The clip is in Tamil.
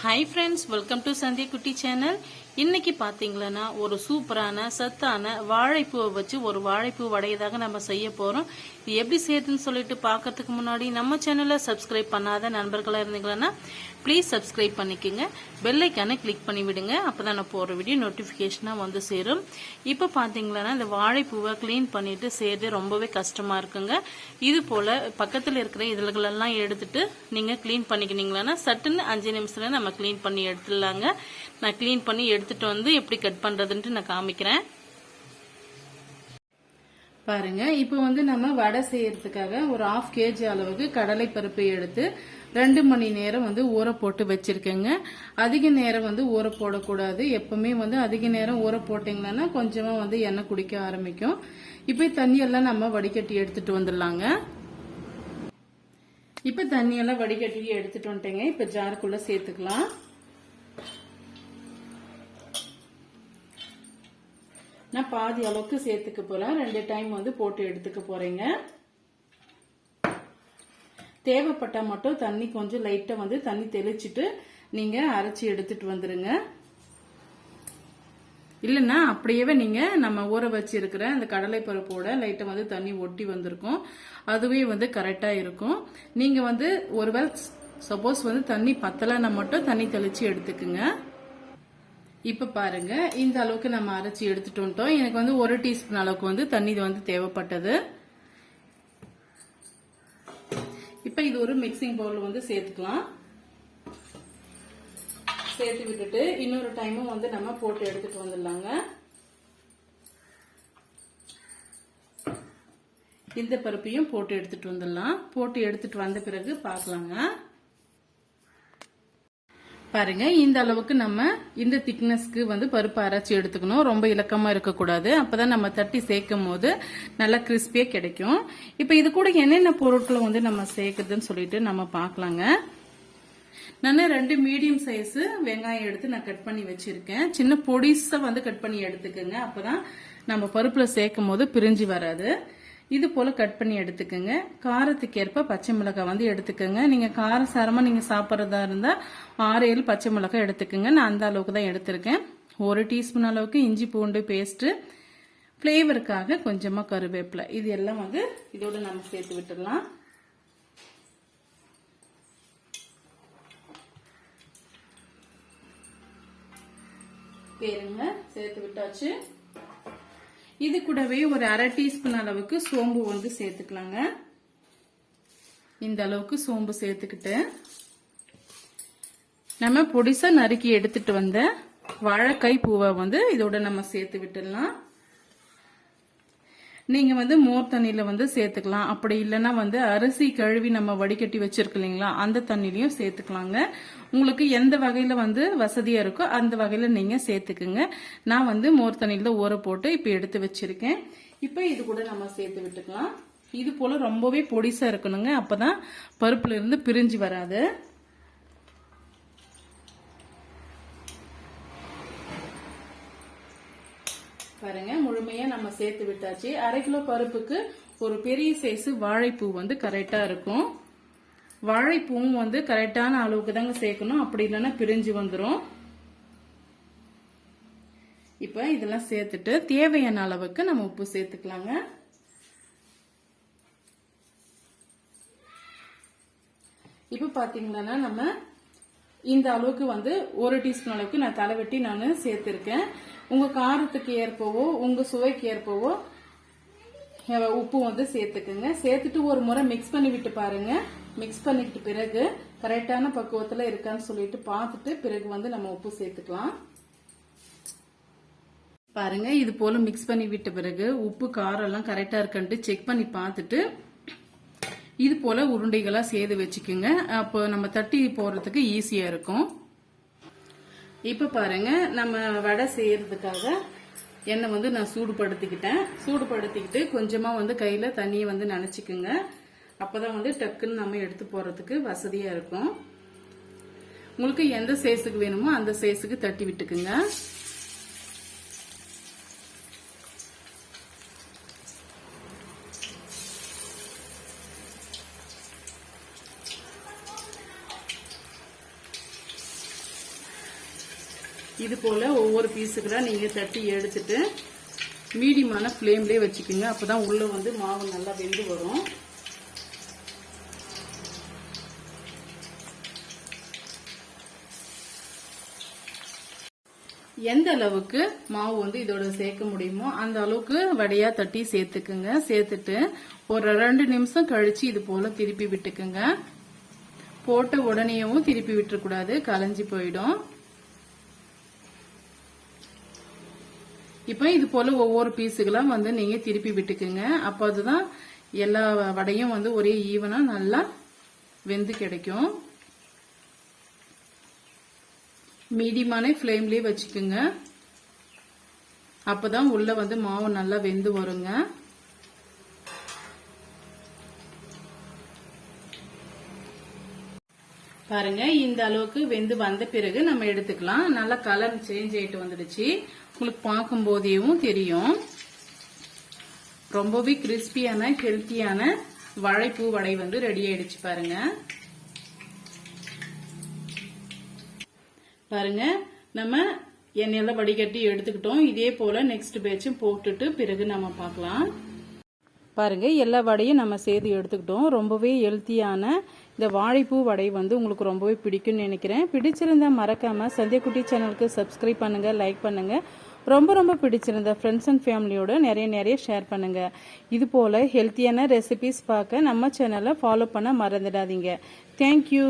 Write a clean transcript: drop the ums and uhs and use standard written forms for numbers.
Hi friends, welcome to Sandhya குட்டி சேனல். இன்னைக்கு பார்த்தீங்களன்னா ஒரு சூப்பரான சத்தான வாழைப்பூவை வச்சு ஒரு வாழைப்பூ வடையதாக நம்ம செய்ய போகிறோம். இது எப்படி செய்யுதுன்னு சொல்லிட்டு பார்க்கறதுக்கு முன்னாடி நம்ம சேனலை சப்ஸ்கிரைப் பண்ணாத நண்பர்களாக இருந்தீங்கன்னா ப்ளீஸ் சப்ஸ்கிரைப் பண்ணிக்கோங்க. பெல் ஐக்கானை கிளிக் பண்ணி விடுங்க. அப்போ தான் நான் போகிற வீடியோ நோட்டிஃபிகேஷனாக வந்து சேரும். இப்போ பார்த்தீங்களன்னா இந்த வாழைப்பூவை க்ளீன் பண்ணிட்டு செய்யறது ரொம்பவே கஷ்டமாக இருக்குங்க. இது போல் பக்கத்தில் இருக்கிற இதழ்களெல்லாம் எடுத்துட்டு நீங்கள் க்ளீன் பண்ணிக்கினீங்களா சட்டுன்னு 5 நிமிஷத்தில் நம்ம க்ளீன் பண்ணி எடுத்துடலாங்க. நான் க்ளீன் பண்ணி எடுத்துட்டு வந்து எப்படி கட் பண்ணுறதுன்ட்டு நான் காமிக்கிறேன் பாருங்க. இப்போ வந்து நம்ம வடை செய்யறதுக்காக ஒரு 1/2 kg அளவுக்கு கடலை பருப்பு எடுத்து 2 மணி நேரம் வந்து ஊற போட்டு வச்சிருக்கேங்க. அதிக நேரம் வந்து ஊற போடக்கூடாது. எப்பவுமே வந்து அதிக நேரம் ஊற போட்டீங்கன்னா கொஞ்சமா வந்து எண்ணெய் குடிக்க ஆரம்பிக்கும். இப்போ தண்ணியெல்லாம் நம்ம வடிகட்டி எடுத்துட்டு வந்துடலாங்க. இப்போ தண்ணியெல்லாம் வடிகட்டி எடுத்துட்டு வந்துட்டேங்க. இப்போ ஜாருக்குள்ள சேர்த்துக்கலாம். நான் பாதி அளவுக்கு சேர்த்துக்க போறேன். 2 டைம் வந்து போட்டு எடுத்துக்க போறேங்க. தேவைப்பட்டா மட்டும் தண்ணி கொஞ்சம் லைட்டா வந்து தண்ணி தெளிச்சிட்டு நீங்க அரைச்சி எடுத்துட்டு வந்துருங்க. இல்லைன்னா அப்படியே நீங்க நம்ம ஊற வச்சிருக்கிற அந்த கடலை பருப்போட லைட்டா வந்து தண்ணி ஒட்டி வந்திருக்கும். அதுவே வந்து கரெக்டா இருக்கும். நீங்க வந்து ஒருவேளை சப்போஸ் வந்து தண்ணி பத்தலைன்னா மட்டும் தண்ணி தெளிச்சு எடுத்துக்குங்க. இப்ப பாருங்க, இந்த அளவுக்கு நம்ம அரைச்சி எடுத்துட்டு வந்துட்டோம். எனக்கு வந்து 1 டீஸ்பூன் அளவுக்கு வந்து தண்ணி வந்து தேவைப்பட்டது. இப்ப இது ஒரு மிக்சிங் பவுல் வந்து சேர்த்துக்கலாம். சேர்த்து விட்டுட்டு இன்னொரு டைமும் வந்து நம்ம போட்டு எடுத்துட்டு வந்துடலாங்க. இந்த பருப்பையும் போட்டு எடுத்துட்டு வந்துடலாம். போட்டு எடுத்துட்டு வந்த பிறகு பார்க்கலாங்க. பாருங்க, இந்த அளவுக்கு நம்ம இந்த திக்னஸ்க்கு வந்து பருப்பு அரைச்சி எடுத்துக்கணும். ரொம்ப இலக்கமா இருக்கக்கூடாது. அப்பதான் நம்ம தட்டி சேர்க்கும் போது நல்லா கிறிஸ்பியா கிடைக்கும். இப்ப இது கூட என்னென்ன பொருட்களை வந்து நம்ம சேர்க்குறதுன்னு சொல்லிட்டு நம்ம பார்க்கலாங்க. நான் 2 மீடியம் சைஸ் வெங்காயம் எடுத்து நான் கட் பண்ணி வச்சிருக்கேன். சின்ன பொடிசா வந்து கட் பண்ணி எடுத்துக்கோங்க. அப்பதான் நம்ம பருப்புல சேர்க்கும் போது பிரிஞ்சு வராது. இது போல கட் பண்ணி எடுத்துக்கோங்க. காரத்துக்கு ஏற்ப பச்சை மிளகாய் வந்து எடுத்துக்கோங்க. நீங்க காரசாரமா நீங்க சாப்பிட்றதா இருந்தா 6-7 பச்சை மிளகாய் எடுத்துக்கோங்க. நான் அந்த அளவுக்கு தான் எடுத்திருக்கேன். 1 டீஸ்பூன் அளவுக்கு இஞ்சி பூண்டு பேஸ்ட், பிளேவருக்காக கொஞ்சமா கருவேப்பிலை, இது எல்லாம் வந்து இதோட நம்ம சேர்த்து விட்டுடலாம். பேருங்க சேர்த்து விட்டாச்சு. இது கூடவே ஒரு 1/2 டீஸ்பூன் அளவுக்கு சோம்பு வந்து சேர்த்துக்கலாங்க. இந்த அளவுக்கு சோம்பு சேர்த்துக்கிட்டு நம்ம பொடிசா நறுக்கி எடுத்துட்டு வந்த வாழைக்காய் பூவை வந்து இதோட நம்ம சேர்த்து விட்டுடலாம். நீங்க வந்து மோர் தண்ணியில வந்து சேர்த்துக்கலாம். அப்படி இல்லைன்னா வந்து அரிசி கழுவி நம்ம வடிகட்டி வச்சிருக்க இல்லைங்களா, அந்த தண்ணிலையும் சேர்த்துக்கலாங்க. உங்களுக்கு எந்த வகையில வந்து வசதியா இருக்கோ அந்த வகையில நீங்க சேர்த்துக்குங்க. நான் வந்து மோர் தண்ணியில ஊற போட்டு இப்ப எடுத்து வச்சிருக்கேன். இப்ப இது கூட நம்ம சேர்த்து விட்டுக்கலாம். இது போல ரொம்பவே பொடிசா இருக்கணுங்க. அப்பதான் பருப்புல இருந்து பிரிஞ்சு வராது. பாருங்க, முழுமையா நம்ம சேர்த்து விட்டாச்சு. 1/2 கிலோ பருப்புக்கு ஒரு பெரிய சைஸ் வாழைப்பூ வந்து கரெக்டா இருக்கும். வாழைப்பூவும் வந்து கரெக்டான அளவுக்கு தாங்க சேர்க்கணும். அப்படி இல்லைன்னா பிரிஞ்சு வந்துடும். இப்ப இதெல்லாம் சேர்த்துட்டு தேவையான அளவுக்கு நம்ம உப்பு சேர்த்துக்கலாங்க. இப்ப பாத்தீங்கன்னா நம்ம இந்த அளவுக்கு வந்து 1 டீஸ்பூன் அளவுக்கு நான் தலைவெட்டி நான் சேர்த்திருக்கேன். உங்க காரத்துக்கு ஏற்பவோ உங்க சுவைக்கு ஏற்பவோ உப்பு வந்து சேர்த்துக்குங்க. சேர்த்துட்டு ஒரு முறை மிக்ஸ் பண்ணி விட்டு பாருங்க. மிக்ஸ் பண்ணிட்டு பிறகு கரெக்டான பக்குவத்துல இருக்கான்னு சொல்லிட்டு பார்த்துட்டு பிறகு வந்து நம்ம உப்பு சேர்த்துக்கலாம். பாருங்க, இது போல மிக்ஸ் பண்ணி விட்ட பிறகு உப்பு காரம் எல்லாம் கரெக்டா இருக்கான்ட்டு செக் பண்ணி பார்த்துட்டு இது போல உருண்டைகளா செய்து வச்சுக்கோங்க. அப்போ நம்ம தட்டி போடுறதுக்கு ஈஸியா இருக்கும். இப்ப பாருங்க, நம்ம வடை செய்யறதுக்காக எண்ணெய் வந்து நான் சூடுபடுத்திக்கிட்டேன். சூடுபடுத்திக்கிட்டு கொஞ்சமா வந்து கையில தண்ணியை வந்து நனைச்சிக்குங்க. அப்பதான் வந்து டக்குன்னு நம்ம எடுத்து போறதுக்கு வசதியா இருக்கும். உங்களுக்கு எந்த சைஸுக்கு வேணுமோ அந்த சைஸுக்கு தட்டி விட்டுக்குங்க. இது போல ஒவ்வொரு பீஸுகளா நீங்க தட்டி எடுத்துட்டு மீடியமான ஃப்ளேம்லயே வச்சுக்கோங்க. அப்பதான் உள்ள வந்து மாவு நல்லா வெந்து வரும். எந்த அளவுக்கு மாவு வந்து இதோட சேர்க்க முடியுமோ அந்த அளவுக்கு வடையா தட்டி சேர்த்துக்குங்க. சேர்த்துட்டு ஒரு 2 நிமிஷம் கழிச்சு இது போல திருப்பி விட்டுக்குங்க. போட்ட உடனேயும் திருப்பி விட்டுறக்கூடாது, கலைஞ்சி போயிடும். இப்ப இது போல ஒவ்வொரு பீஸுகளா வந்து நீங்க திருப்பி விட்டுக்குங்க. அப்ப அதுதான் எல்லா வடையும் வந்து ஒரே ஈவனா நல்லா வெந்து கிடைக்கும். மீடியமான ஃப்ளேம்லயே வச்சுக்குங்க. அப்பதான் உள்ள வந்து மாவு நல்லா வெந்து வருங்க. பாருங்க, இந்த அளவுக்கு வெந்து வந்த பிறகு நம்ம எடுத்துக்கலாம். நல்லா கலர் சேஞ்ச் ஆயிட்டு வந்துடுச்சு. உங்களுக்கு பார்க்கும் போதேவும் தெரியும். ரொம்பவே கிறிஸ்பியான ஹெல்த்தியான வாழைப்பூ வடை வந்து ரெடி ஆயிடுச்சு பாருங்க. பாருங்க, நம்ம எண்ணெயில வடிகட்டி எடுத்துக்கிட்டோம். இதே போல நெக்ஸ்ட் பேட்சும் போட்டுட்டு பிறகு நம்ம பார்க்கலாம். பாருங்க, எல்லா வடையும் நம்ம சேர்த்து எடுத்துக்கிட்டோம். ரொம்பவே ஹெல்த்தியான இந்த வாழைப்பூ வடை வந்து உங்களுக்கு ரொம்பவே பிடிக்கும்னு நினைக்கிறேன். பிடிச்சிருந்தா மறக்காம சந்தியாக்குட்டி சேனலுக்கு சப்ஸ்கிரைப் பண்ணுங்க, லைக் பண்ணுங்க. ரொம்ப பிடிச்சிருந்த ஃப்ரெண்ட்ஸ் அண்ட் ஃபேமிலியோட நிறைய ஷேர் பண்ணுங்க. இது போல ஹெல்த்தியான ரெசிபிஸ் பார்க்க நம்ம சேனலை ஃபாலோ பண்ண மறந்துடாதீங்க. தேங்க்யூ.